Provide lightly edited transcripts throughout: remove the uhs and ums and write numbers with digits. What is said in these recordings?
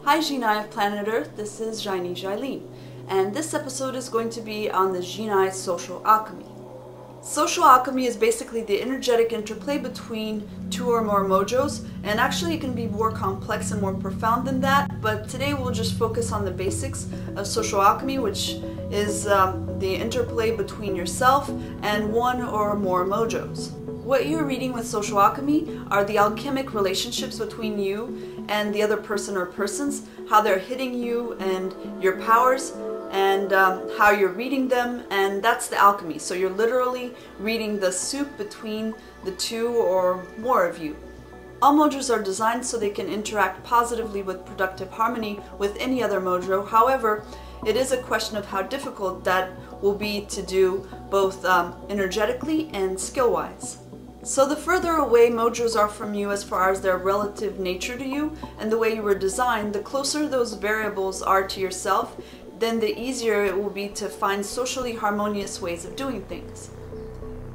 Hi Xyy'nai of planet Earth, this is Xyy'nai, and this episode is going to be on the Xyy'nai social alchemy. Social alchemy is basically the energetic interplay between two or more mojos, and actually it can be more complex and more profound than that, but today we'll just focus on the basics of social alchemy, which is the interplay between yourself and one or more mojos. What you're reading with social alchemy are the alchemic relationships between you and the other person or persons, how they're hitting you and your powers, and how you're reading them, and that's the alchemy. So you're literally reading the soup between the two or more of you. All mojos are designed so they can interact positively with productive harmony with any other mojo. However, it is a question of how difficult that will be to do both energetically and skill-wise. So the further away mojos are from you as far as their relative nature to you and the way you were designed, the closer those variables are to yourself, then the easier it will be to find socially harmonious ways of doing things.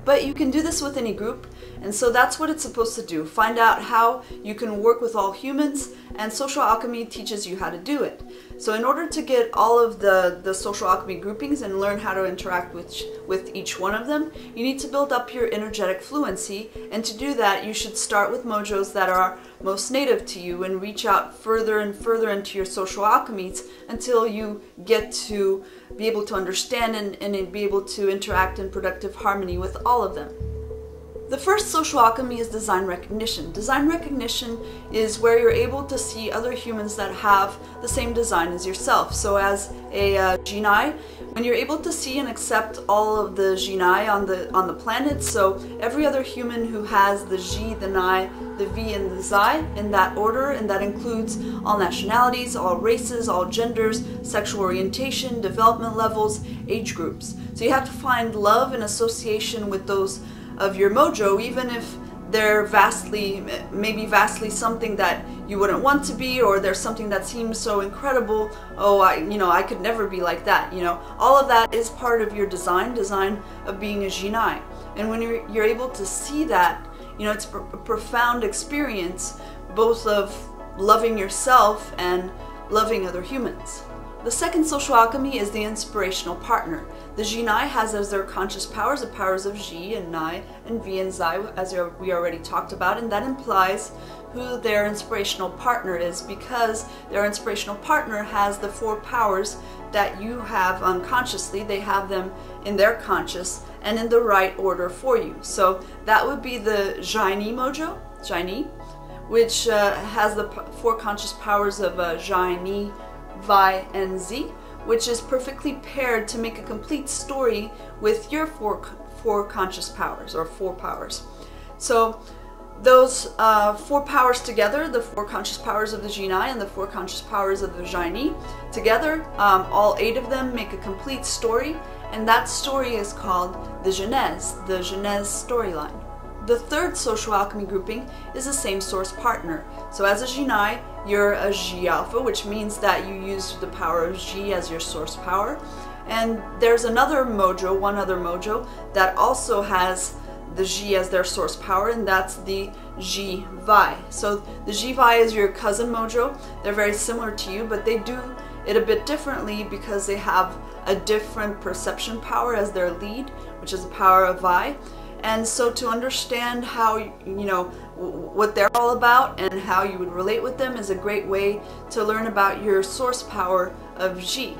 But you can do this with any group, and so that's what it's supposed to do. Find out how you can work with all humans, and social alchemy teaches you how to do it. So in order to get all of the social alchemy groupings and learn how to interact with each one of them, you need to build up your energetic fluency, and to do that you should start with mojos that are most native to you and reach out further and further into your social alchemies until you get to be able to understand and be able to interact in productive harmony with all of them. The first social alchemy is design recognition. Design recognition is where you're able to see other humans that have the same design as yourself. So as a Xyy'nai, when you're able to see and accept all of the Xyy'nai on the planet, so every other human who has the Xy, the Nai, the V, and the Xy in that order, and that includes all nationalities, all races, all genders, sexual orientation, development levels, age groups. So you have to find love and association with those of your mojo, even if they're maybe vastly something that you wouldn't want to be, or there's something that seems so incredible, oh, I could never be like that, all of that is part of your design of being a Xyy'nai. And when you're able to see that, it's a profound experience, both of loving yourself and loving other humans. The second social alchemy is the inspirational partner. The Xyy'nai has as their conscious powers the powers of Xy and Nai and V and Xy, as we already talked about, and that implies who their inspirational partner is, because their inspirational partner has the four powers that you have unconsciously. They have them in their conscious and in the right order for you. So that would be the Xyy'nai mojo, Xyy'nai, which has the four conscious powers of Xyy'nai, Vi, and Z, which is perfectly paired to make a complete story with your four conscious powers, or four powers. So those four powers together, the four conscious powers of the Xyy'nai and the four conscious powers of the Xyy'nai, together, all 8 of them make a complete story, and that story is called the Xyy'nai storyline. The third social alchemy grouping is the same source partner. So as a Xyy'nai, you're a Xy alpha, which means that you use the power of Xy as your source power. And there's one other mojo that also has the Xy as their source power, and that's the Xy Vi. So the Xy Vi is your cousin mojo. They're very similar to you, but they do it a bit differently because they have a different perception power as their lead, which is the power of Vi. And so to understand how, what they're all about and how you would relate with them is a great way to learn about your source power of Xy.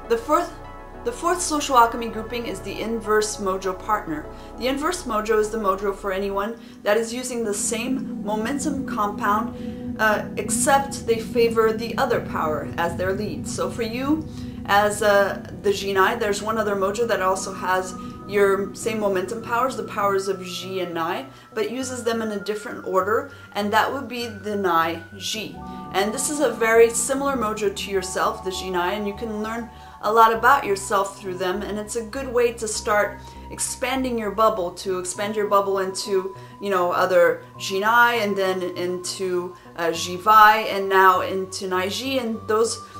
The fourth social alchemy grouping is the inverse mojo partner. The inverse mojo is the mojo for anyone that is using the same momentum compound, except they favor the other power as their lead. So for you, as the Xyy'nai, there's one other mojo that also has your same momentum powers, the powers of Xy and Nai, but uses them in a different order, and that would be the Nai Xy. And this is a very similar mojo to yourself, the Xyy'nai, and you can learn a lot about yourself through them, and it's a good way to start expanding your bubble, to expand your bubble into, other Xyy'nai, and then into Xy Vi, and now into Nai Xy, and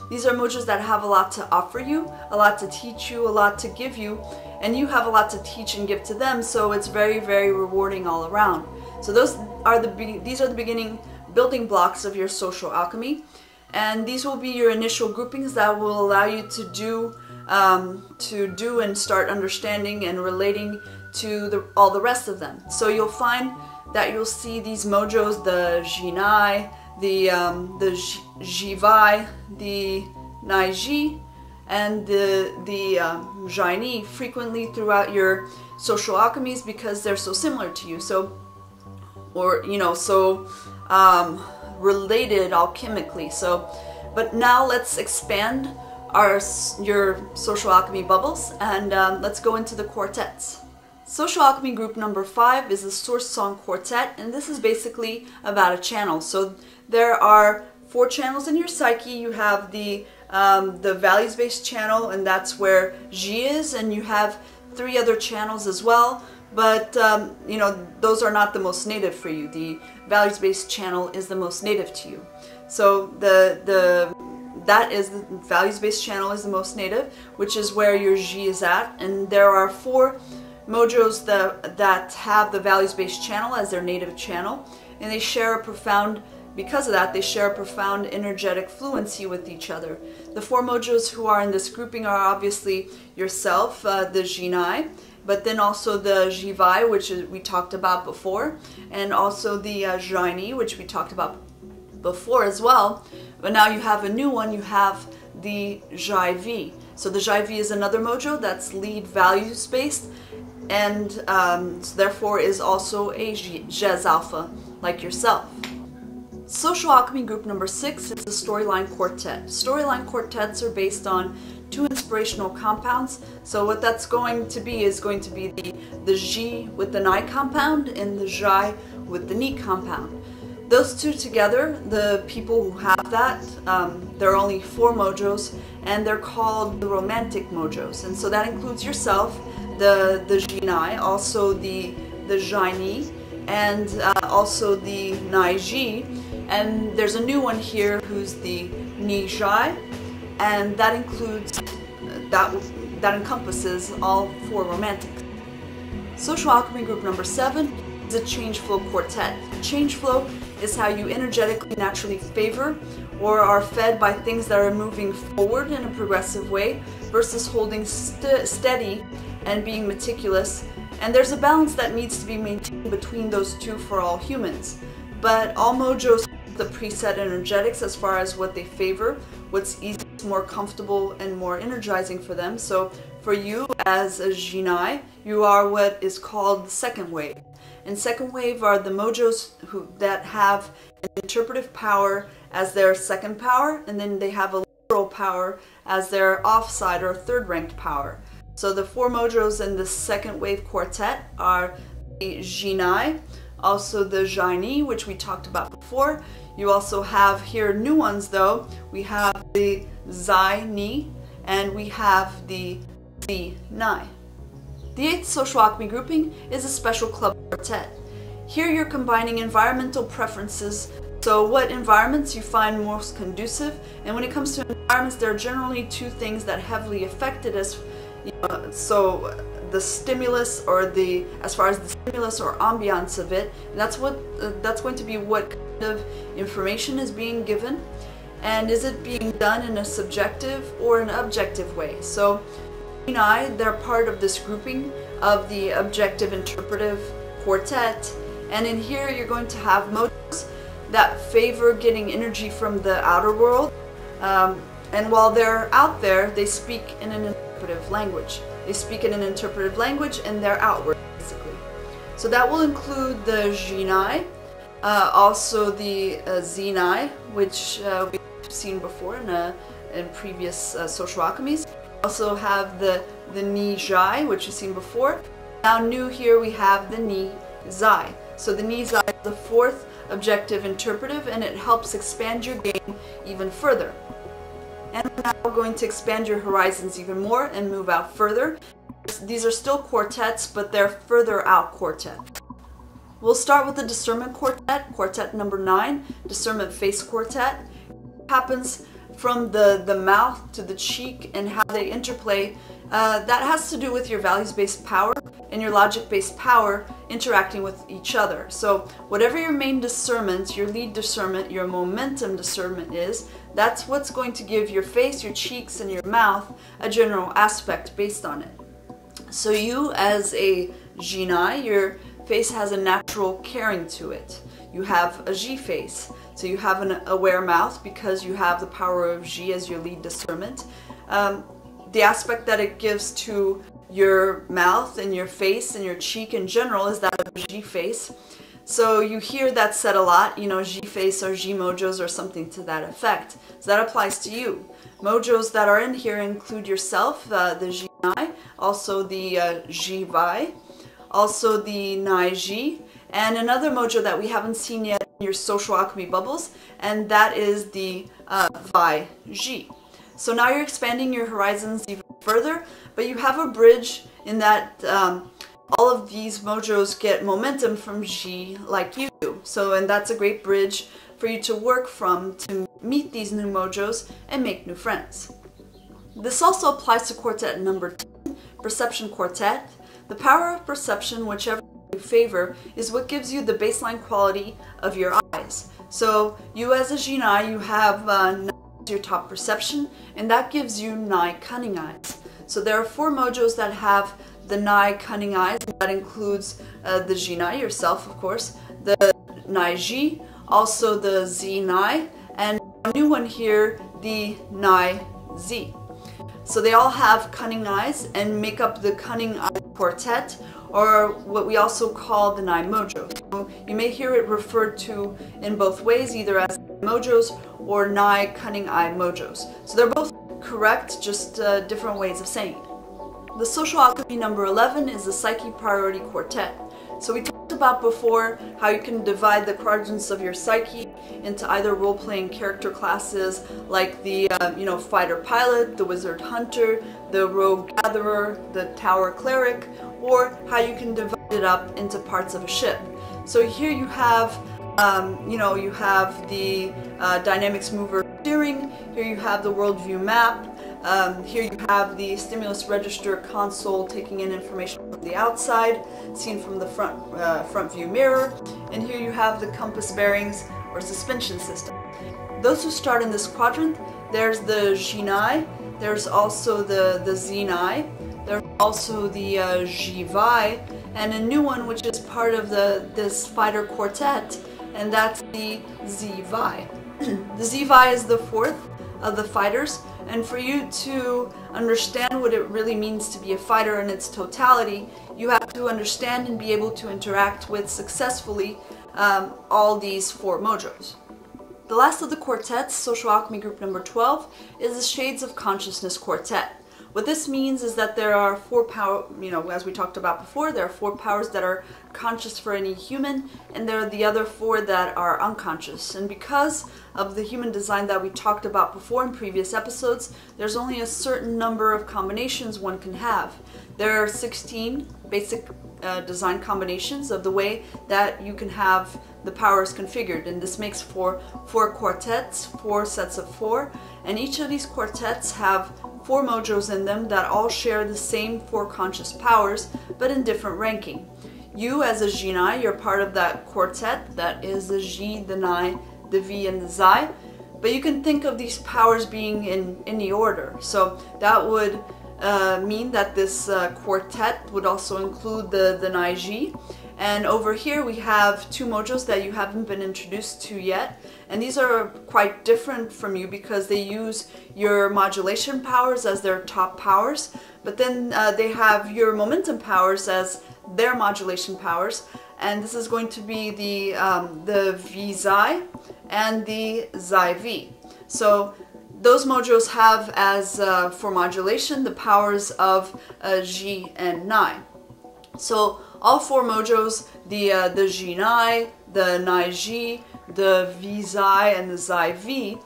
these are mojos that have a lot to offer you, a lot to teach you, a lot to give you, and you have a lot to teach and give to them, so it's very, very rewarding all around. So these are the beginning building blocks of your social alchemy. And these will be your initial groupings that will allow you to do and start understanding and relating to all the rest of them. So you'll find that you'll see these mojos, the Xyy'nai, the Xyy'nai, the Naiji, and the Xyy'nai frequently throughout your social alchemies because they're so similar to you. So, or related alchemically. So, but now let's expand your social alchemy bubbles, and let's go into the quartets. Social alchemy group number 5 is the Source Song Quartet, and this is basically about a channel. So there are 4 channels in your psyche. You have the values-based channel, and that's where Xy is, and you have 3 other channels as well. But those are not the most native for you. The values-based channel is the most native to you. So the values-based channel is the most native, which is where your Xy is at. And there are 4 mojos that have the values-based channel as their native channel, and they share a profound. Because of that, they share a profound energetic fluency with each other. The 4 mojos who are in this grouping are obviously yourself, the Xyy'nai, but then also the Xy'nai, which we talked about before, and also the Xyy'nai, which we talked about before as well. But now you have a new one, you have the Xy'vi. So the Xy'vi is another mojo that's lead values-based, and so therefore is also a Jez Alpha, like yourself. Social alchemy group number 6 is the storyline quartet. Storyline quartets are based on 2 inspirational compounds. So what that's going to be is going to be the Xy with the Nai compound and the Xy with the Ni compound. Those 2 together, the people who have that, there are only 4 mojos, and they're called the romantic mojos. And so that includes yourself, the Xyy'nai, also the Xyy'nai, and also the Naiji. And there's a new one here who's the Nijai, and that includes that encompasses all 4 romantics. Social alchemy group number 7 is a change flow quartet. Change flow is how you energetically naturally favor or are fed by things that are moving forward in a progressive way versus holding steady and being meticulous. And there's a balance that needs to be maintained between those 2 for all humans. But all mojos have the preset energetics as far as what they favor, what's easy, more comfortable, and more energizing for them. So for you as a Xyy'nai, you are what is called the second wave. And second wave are the mojos that have an interpretive power as their second power, and then they have a literal power as their offside or third ranked power. So the 4 mojos in the second wave quartet are the Xyy'nai, also the Xyy'nai, which we talked about before. You also have here new ones though. We have the Xyy'nai and we have the Xyy'nai. The 8th social alchemy grouping is a special club quartet. Here you're combining environmental preferences, so what environments you find most conducive, and when it comes to environments, there are generally 2 things that heavily affected us. So the stimulus or as far as the stimulus or ambiance of it, that's going to be what kind of information is being given, and is it being done in a subjective or an objective way. So Xyy'nai, they're part of this grouping of the objective interpretive quartet, and in here you're going to have mojos that favor getting energy from the outer world, and while they're out there, they speak in an interpretive language. They speak in an interpretive language and they're outward, basically. So that will include the Xyy'nai, also the Xyy'nai, which we've seen before in previous social alchemies. Also have the Nijai, which we've seen before. Now new here we have the Nizai. So the Nizai is the 4th objective interpretive, and it helps expand your game even further. And we're now going to expand your horizons even more and move out further. These are still quartets, but they're further out quartets. We'll start with the discernment quartet, quartet number 9, discernment face quartet. It happens from the mouth to the cheek and how they interplay That has to do with your values-based power and your logic-based power interacting with each other. So whatever your main discernment, your lead discernment, your momentum discernment is, that's what's going to give your face, your cheeks, and your mouth a general aspect based on it. So you as a Xyy'nai, your face has a natural caring to it. You have a Xy face. So you have an aware mouth because you have the power of Xy as your lead discernment. The aspect that it gives to your mouth and your face and your cheek in general is that of Xy face. So you hear that said a lot, you know, Xy face or Xy mojos or something to that effect. So that applies to you. Mojos that are in here include yourself, the Xyy'nai, also the Xy vai, also the Nai Xy, and another mojo that we haven't seen yet in your social alchemy bubbles, and that is the vai Xy. So now you're expanding your horizons even further, but you have a bridge in that all of these mojos get momentum from Xy like you do. So, and that's a great bridge for you to work from to meet these new mojos and make new friends. This also applies to quartet number 10, Perception Quartet. The power of perception, whichever you favor, is what gives you the baseline quality of your eyes. So you as a Xyy'nai, you have your top perception, and that gives you Nai cunning eyes. So there are 4 mojos that have the Nai cunning eyes, and that includes the Xyy'nai, yourself of course, the Nai Xy, also the Xyy'nai, and a new one here, the Nai Z. So they all have cunning eyes and make up the cunning eye quartet, or what we also call the Nai mojo. So you may hear it referred to in both ways, either as mojos or Nai cunning eye mojos. So they're both correct, just different ways of saying it. The social alchemy number 11 is the Psyche priority quartet. So we talked about before how you can divide the quadrants of your psyche into either role-playing character classes like the fighter pilot, the wizard hunter, the rogue gatherer, the tower cleric, or how you can divide it up into parts of a ship. So here you have you have the dynamics mover steering, here you have the worldview map, here you have the stimulus register console taking in information from the outside, seen from the front view mirror, and here you have the compass bearings or suspension system. Those who start in this quadrant, there's the Xyy'nai, there's also the Xyy'nai, there's also the Xy vai, and a new one which is part of this fighter quartet, and that's the Xy vai. The Xy vai is the 4th of the fighters, and for you to understand what it really means to be a fighter in its totality, you have to understand and be able to interact with successfully all these 4 mojos. The last of the quartets, social alchemy group number 12, is the Shades of Consciousness quartet. What this means is that there are 4 power, as we talked about before, there are 4 powers that are conscious for any human, and there are the other 4 that are unconscious. And because of the human design that we talked about before in previous episodes, there's only a certain number of combinations one can have. There are 16 basic design combinations of the way that you can have the powers configured, and this makes for 4 quartets, 4 sets of 4, and each of these quartets have 4 mojos in them that all share the same 4 conscious powers, but in different ranking. You as a Xyy'nai, you're part of that quartet, that is the Xy, the Nai, the V, and the Zai, but you can think of these powers being in any order. So that would mean that this quartet would also include the Nai Xy. And over here we have 2 mojos that you haven't been introduced to yet, and these are quite different from you because they use your modulation powers as their top powers, but then they have your momentum powers as their modulation powers, and this is going to be the V Zai and the Zai V. So those mojos have as for modulation the powers of Xy and Nai. So all 4 mojos, the Xyy'nai, the Nai Xy, the V Zai, and the Zai V,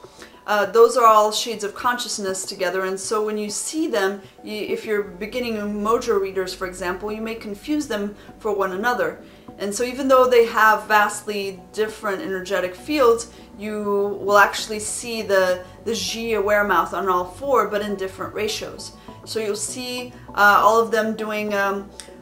those are all shades of consciousness together, and so when you see them, if you're beginning mojo readers, for example, you may confuse them for one another. And so even though they have vastly different energetic fields, you will actually see the Xy aware mouth on all 4, but in different ratios. So you'll see all of them doing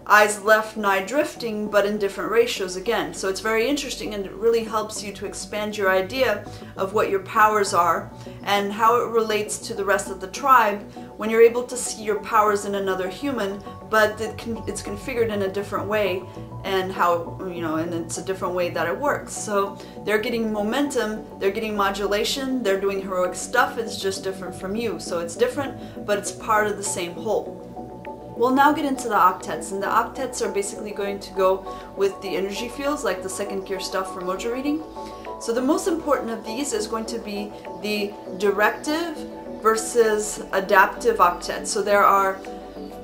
eyes left, Nai drifting, but in different ratios again. So it's very interesting, and it really helps you to expand your idea of what your powers are and how it relates to the rest of the tribe when you're able to see your powers in another human, but it's configured in a different way, and how, and it's a different way that it works. So they're getting momentum, they're getting modulation, they're doing heroic stuff, it's just different from you. So it's different, but it's part of the same whole. We'll now get into the octets, and the octets are basically going to go with the energy fields, like the second gear stuff for mojo reading. So the most important of these is going to be the directive versus adaptive octet. So there are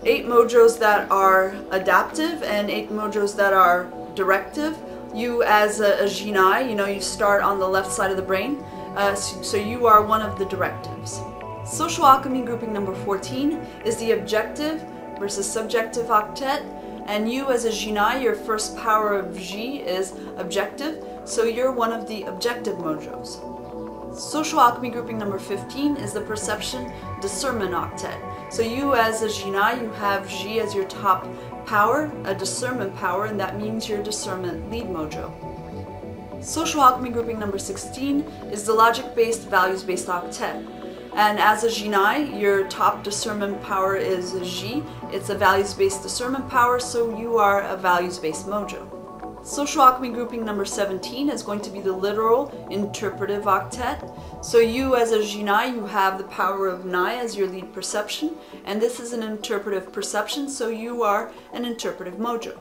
8 mojos that are adaptive and 8 mojos that are directive. You as a Xyy'nai, you start on the left side of the brain, so you are one of the directives. Social alchemy grouping number 14 is the objective versus subjective octet, and you as a Xyy'nai, your first power of Xy is objective, so you're one of the objective mojos. Social alchemy grouping number 15 is the perception discernment octet. So you as a Xyy'nai, you have Xy as your top power, a discernment power, and that means your discernment lead mojo. Social alchemy grouping number 16 is the logic-based, values-based octet. And as a Xyy'nai, your top discernment power is Xy. It's a values-based discernment power, so you are a values-based mojo. Social alchemy grouping number 17 is going to be the literal interpretive octet. So you as a Xyy'nai, you have the power of Nai as your lead perception, and this is an interpretive perception, so you are an interpretive mojo.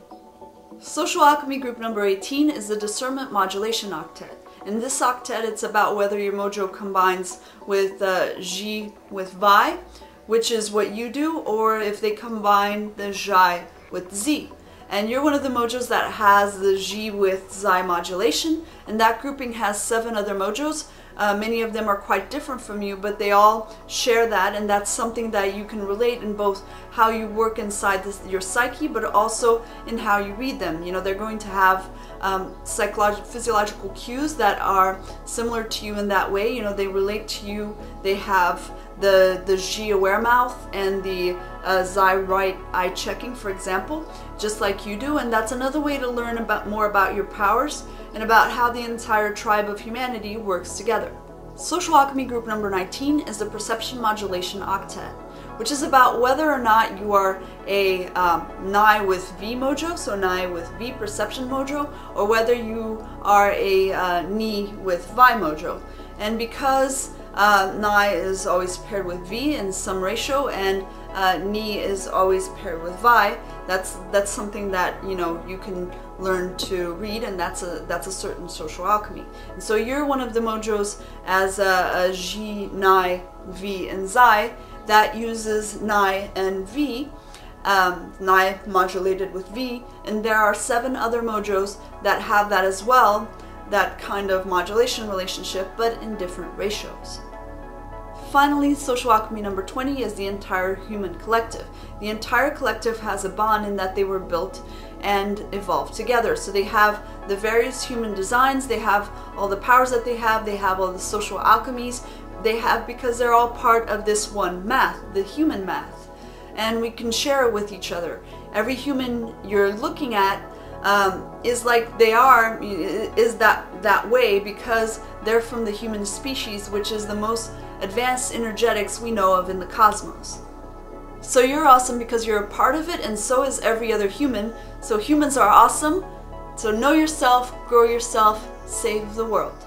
Social alchemy group number 18 is the discernment modulation octet. In this octet, it's about whether your mojo combines with Xy with Vi, which is what you do, or if they combine the Xy with Z. And you're one of the mojos that has the Xy with Xi modulation, and that grouping has 7 other mojos. Many of them are quite different from you, but they all share that, and that's something that you can relate in both how you work inside your psyche, but also in how you read them. They're going to have physiological cues that are similar to you in that way. They relate to you. They have the Xy aware mouth and the Xi right eye checking, for example, just like you do, and that's another way to learn more about your powers and about how the entire tribe of humanity works together. Social alchemy group number 19 is the perception modulation octet, which is about whether or not you are a Nai with V mojo, so Nai with V perception mojo, or whether you are a Ni with Vi mojo. And because Nai is always paired with V in some ratio, and Ni is always paired with Vi, that's something that you can learn to read, and that's a certain social alchemy. And so you're one of the mojos as a Xy, Nai, V, and Xi that uses Nai and V, Nai modulated with V, and there are 7 other mojos that have that as well, that kind of modulation relationship, but in different ratios. Finally, social alchemy number 20 is the entire human collective. The entire collective has a bond in that they were built and evolved together. So they have the various human designs, they have all the powers that they have all the social alchemies they have, because they're all part of this one math, the human math. And we can share it with each other. Every human you're looking at is like they are, is that way because they're from the human species, which is the most advanced energetics we know of in the cosmos. So you're awesome because you're a part of it, and so is every other human. So humans are awesome. So know yourself, grow yourself, save the world.